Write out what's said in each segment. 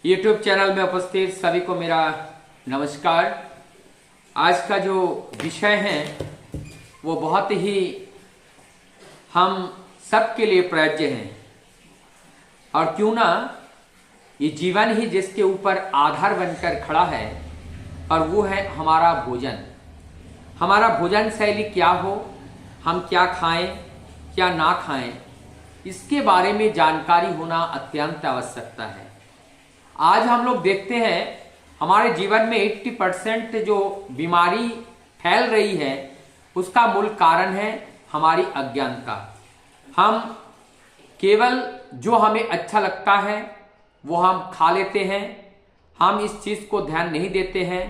YouTube channel में उपस्थित सभी को मेरा नमस्कार। आज का जो विषय है वो बहुत ही हम सबके लिए प्रयोज्य है और क्यों ना ये जीवन ही जिसके ऊपर आधार बनकर खड़ा है और वो है हमारा भोजन। हमारा भोजन शैली क्या हो, हम क्या खाएं क्या ना खाएं, इसके बारे में जानकारी होना अत्यंत आवश्यकता है। आज हम लोग देखते हैं हमारे जीवन में 80% जो बीमारी फैल रही है उसका मूल कारण है हमारी अज्ञानता। हम केवल जो हमें अच्छा लगता है वो हम खा लेते हैं, हम इस चीज़ को ध्यान नहीं देते हैं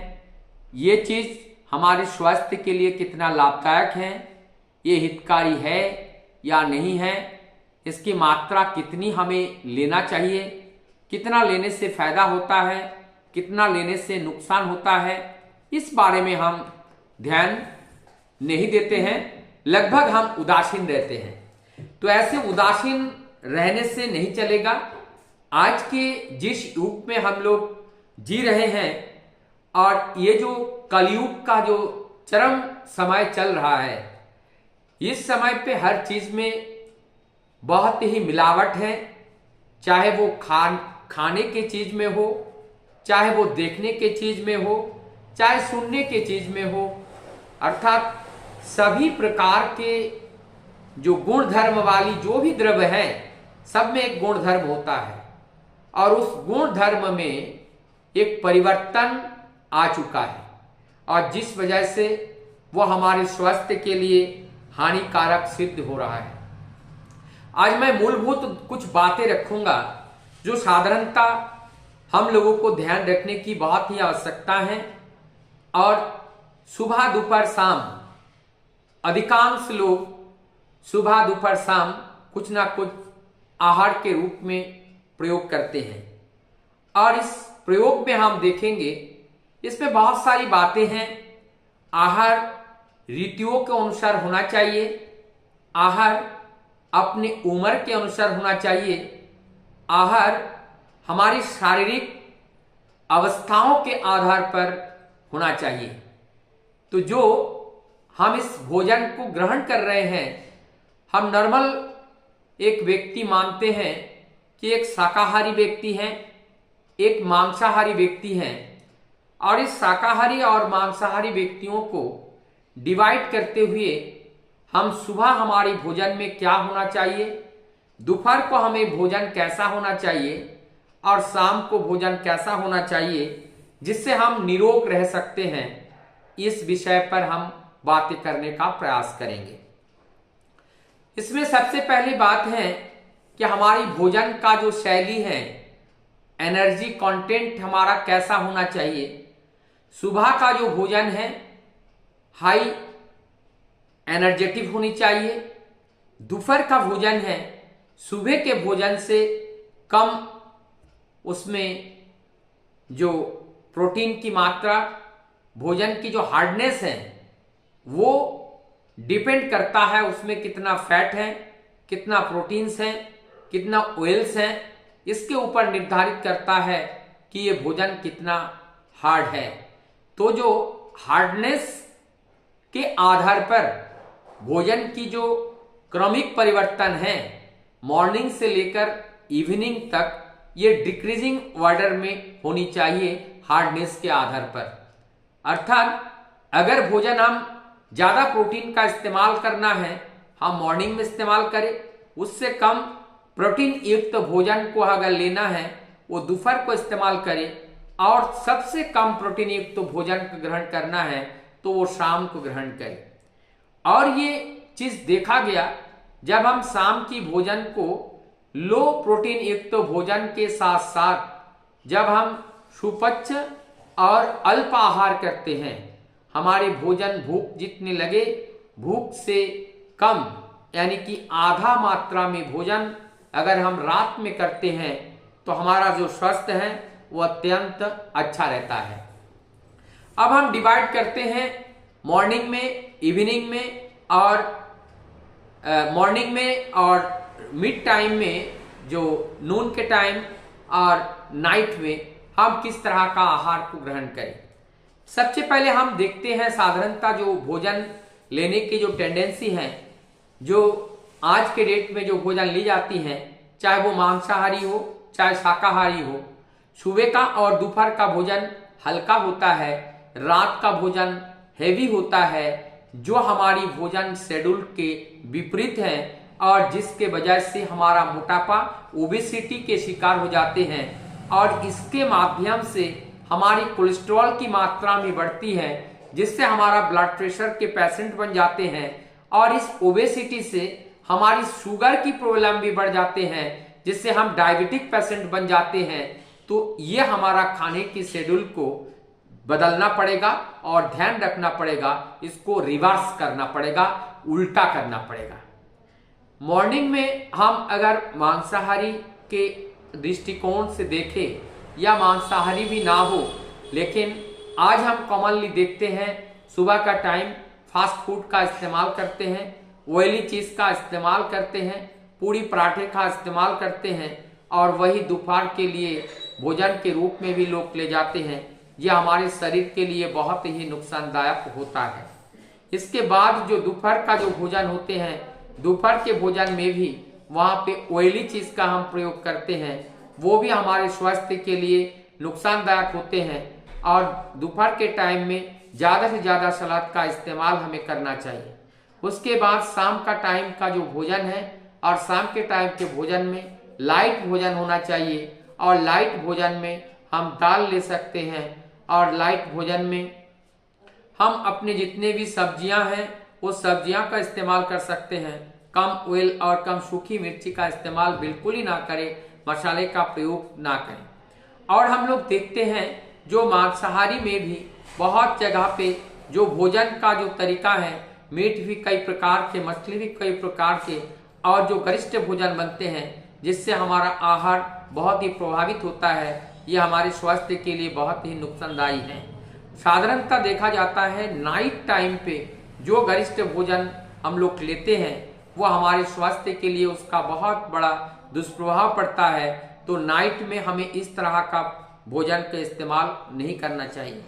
ये चीज़ हमारे स्वास्थ्य के लिए कितना लाभदायक है, ये हितकारी है या नहीं है, इसकी मात्रा कितनी हमें लेना चाहिए, कितना लेने से फायदा होता है, कितना लेने से नुकसान होता है, इस बारे में हम ध्यान नहीं देते हैं। लगभग हम उदासीन रहते हैं। तो ऐसे उदासीन रहने से नहीं चलेगा। आज के जिस युग में हम लोग जी रहे हैं और ये जो कलयुग का जो चरम समय चल रहा है, इस समय पे हर चीज में बहुत ही मिलावट है। चाहे वो खाने के चीज में हो, चाहे वो देखने के चीज में हो, चाहे सुनने के चीज में हो, अर्थात सभी प्रकार के जो गुण धर्म वाली जो भी द्रव्य है सब में एक गुण धर्म होता है और उस गुण धर्म में एक परिवर्तन आ चुका है और जिस वजह से वो हमारे स्वास्थ्य के लिए हानिकारक सिद्ध हो रहा है। आज मैं मूलभूत कुछ बातें रखूंगा जो साधारणता हम लोगों को ध्यान रखने की बहुत ही आवश्यकता है और सुबह दोपहर शाम अधिकांश लोग सुबह दोपहर शाम कुछ ना कुछ आहार के रूप में प्रयोग करते हैं और इस प्रयोग में हम देखेंगे इसमें बहुत सारी बातें हैं। आहार ऋतुओं के अनुसार होना चाहिए, आहार अपनी उम्र के अनुसार होना चाहिए, आहार हमारी शारीरिक अवस्थाओं के आधार पर होना चाहिए। तो जो हम इस भोजन को ग्रहण कर रहे हैं, हम नॉर्मल एक व्यक्ति मानते हैं कि एक शाकाहारी व्यक्ति है, एक मांसाहारी व्यक्ति है और इस शाकाहारी और मांसाहारी व्यक्तियों को डिवाइड करते हुए हम सुबह हमारी भोजन में क्या होना चाहिए, दोपहर को हमें भोजन कैसा होना चाहिए और शाम को भोजन कैसा होना चाहिए जिससे हम निरोग रह सकते हैं, इस विषय पर हम बातें करने का प्रयास करेंगे। इसमें सबसे पहली बात है कि हमारी भोजन का जो शैली है, एनर्जी कंटेंट हमारा कैसा होना चाहिए। सुबह का जो भोजन है हाई एनर्जेटिक होनी चाहिए, दोपहर का भोजन है सुबह के भोजन से कम, उसमें जो प्रोटीन की मात्रा, भोजन की जो हार्डनेस है वो डिपेंड करता है उसमें कितना फैट है, कितना प्रोटीन्स है, कितना ऑयल्स हैं, इसके ऊपर निर्धारित करता है कि ये भोजन कितना हार्ड है। तो जो हार्डनेस के आधार पर भोजन की जो क्रमिक परिवर्तन है मॉर्निंग से लेकर इवनिंग तक, ये डिक्रीजिंग ऑर्डर में होनी चाहिए हार्डनेस के आधार पर। अर्थात अगर भोजन हम ज्यादा प्रोटीन का इस्तेमाल करना है हम मॉर्निंग में इस्तेमाल करें, उससे कम प्रोटीन युक्त भोजन को अगर लेना है वो दोपहर को इस्तेमाल करें और सबसे कम प्रोटीन युक्त भोजन को ग्रहण करना है तो वो शाम को ग्रहण करें। और ये चीज देखा गया जब हम शाम की भोजन को लो प्रोटीन युक्त भोजन के साथ साथ जब हम सुपच्च और अल्प आहार करते हैं, हमारे भोजन भूख जितने लगे भूख से कम यानी कि आधा मात्रा में भोजन अगर हम रात में करते हैं तो हमारा जो स्वास्थ्य है वो अत्यंत अच्छा रहता है। अब हम डिवाइड करते हैं मॉर्निंग में, इवनिंग में और मॉर्निंग में और मिड टाइम में, जो नून के टाइम और नाइट में हम किस तरह का आहार को ग्रहण करें। सबसे पहले हम देखते हैं साधारणतः जो भोजन लेने की जो टेंडेंसी है, जो आज के डेट में जो भोजन ली जाती है, चाहे वो मांसाहारी हो चाहे शाकाहारी हो, सुबह का और दोपहर का भोजन हल्का होता है, रात का भोजन हेवी होता है, जो हमारी भोजन शेड्यूल के विपरीत है और जिसके वजह से हमारा मोटापा, ओबेसिटी के शिकार हो जाते हैं और इसके माध्यम से हमारी कोलेस्ट्रॉल की मात्रा में बढ़ती है, जिससे हमारा ब्लड प्रेशर के पेशेंट बन जाते हैं और इस ओबेसिटी से हमारी शुगर की प्रॉब्लम भी बढ़ जाते हैं, जिससे हम डायबिटिक पेशेंट बन जाते हैं। तो ये हमारा खाने की शेड्यूल को बदलना पड़ेगा और ध्यान रखना पड़ेगा, इसको रिवर्स करना पड़ेगा, उल्टा करना पड़ेगा। मॉर्निंग में हम अगर मांसाहारी के दृष्टिकोण से देखें या मांसाहारी भी ना हो, लेकिन आज हम कॉमनली देखते हैं सुबह का टाइम फास्ट फूड का इस्तेमाल करते हैं, ऑयली चीज का इस्तेमाल करते हैं, पूरी पराठे का इस्तेमाल करते हैं और वही दोपहर के लिए भोजन के रूप में भी लोग ले जाते हैं। ये हमारे शरीर के लिए बहुत ही नुकसानदायक होता है। इसके बाद जो दोपहर का जो भोजन होते हैं, दोपहर के भोजन में भी वहाँ पे ऑयली चीज का हम प्रयोग करते हैं, वो भी हमारे स्वास्थ्य के लिए नुकसानदायक होते हैं और दोपहर के टाइम में ज्यादा से ज्यादा सलाद का इस्तेमाल हमें करना चाहिए। उसके बाद शाम का टाइम का जो भोजन है और शाम के टाइम के भोजन में लाइट भोजन होना चाहिए और लाइट भोजन में हम दाल ले सकते हैं और लाइट भोजन में हम अपने जितने भी सब्जियां हैं वो सब्जियां का इस्तेमाल कर सकते हैं। कम ऑयल और कम सूखी मिर्ची का इस्तेमाल बिल्कुल ही ना करें, मसाले का प्रयोग ना करें। और हम लोग देखते हैं जो मांसाहारी में भी बहुत जगह पे जो भोजन का जो तरीका है, मीट भी कई प्रकार के, मछली भी कई प्रकार के और जो गरिष्ठ भोजन बनते हैं, जिससे हमारा आहार बहुत ही प्रभावित होता है, ये हमारे स्वास्थ्य के लिए बहुत ही नुकसानदायी है। साधारणतः देखा जाता है नाइट टाइम पे जो गरिष्ठ भोजन हम लोग लेते हैं वो हमारे स्वास्थ्य के लिए उसका बहुत बड़ा दुष्प्रभाव पड़ता है। तो नाइट में हमें इस तरह का भोजन का इस्तेमाल नहीं करना चाहिए।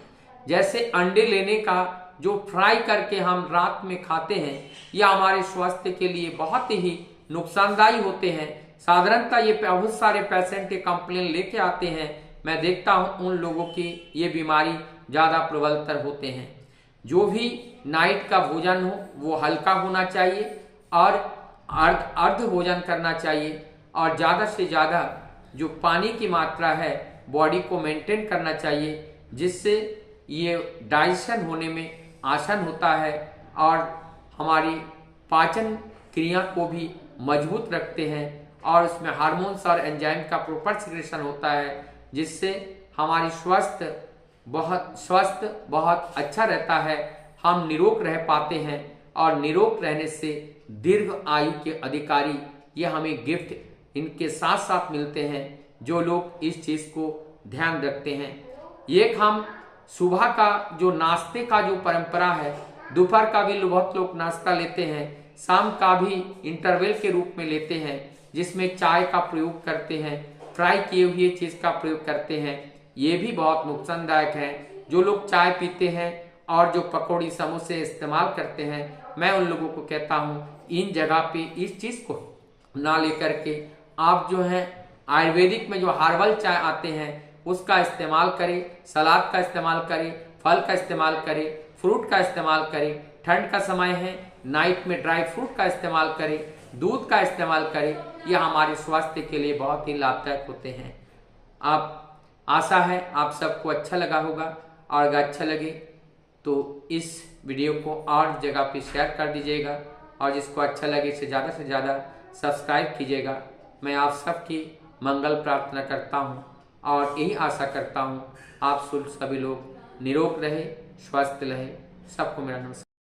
जैसे अंडे लेने का जो फ्राई करके हम रात में खाते हैं, यह हमारे स्वास्थ्य के लिए बहुत ही नुकसानदायी होते हैं। साधारणतः ये बहुत सारे पेशेंट के कंप्लेन लेके आते हैं, मैं देखता हूं उन लोगों की ये बीमारी ज्यादा प्रबलतर होते हैं। जो भी नाइट का भोजन हो वो हल्का होना चाहिए और अर्ध भोजन करना चाहिए और ज्यादा से ज्यादा जो पानी की मात्रा है बॉडी को मेंटेन करना चाहिए, जिससे ये डाइजेशन होने में आसान होता है और हमारी पाचन क्रिया को भी मजबूत रखते हैं और उसमें हार्मोन्स और एंजाइम का प्रॉपर सिक्रेशन होता है, जिससे हमारी स्वास्थ्य बहुत अच्छा रहता है। हम निरोग रह पाते हैं और निरोग रहने से दीर्घ आयु के अधिकारी ये हमें गिफ्ट इनके साथ साथ मिलते हैं, जो लोग इस चीज को ध्यान रखते हैं। एक हम सुबह का जो नाश्ते का जो परंपरा है, दोपहर का भी बहुत लोग नाश्ता लेते हैं, शाम का भी इंटरवल के रूप में लेते हैं, जिसमें चाय का प्रयोग करते हैं, फ्राई किए हुए चीज का प्रयोग करते हैं। ये भी बहुत नुकसानदायक है। जो लोग चाय पीते हैं और जो पकौड़ी समोसे इस्तेमाल करते हैं, मैं उन लोगों को कहता हूँ इन जगह पे इस चीज को ना लेकर के आप जो है आयुर्वेदिक में जो हर्बल चाय आते हैं उसका इस्तेमाल करें, सलाद का इस्तेमाल करें, फल का इस्तेमाल करें, फ्रूट का इस्तेमाल करें। ठंड का समय है, नाइट में ड्राई फ्रूट का इस्तेमाल करें, दूध का इस्तेमाल करें। यह हमारे स्वास्थ्य के लिए बहुत ही लाभदायक होते हैं। आप आशा है आप सबको अच्छा लगा होगा और अगर अच्छा लगे तो इस वीडियो को और जगह पे शेयर कर दीजिएगा और जिसको अच्छा लगे से ज़्यादा सब्सक्राइब कीजिएगा। मैं आप सबकी मंगल प्रार्थना करता हूँ और यही आशा करता हूँ आप सभी लोग निरोग रहे, स्वस्थ रहे। सबको मेरा नमस्कार।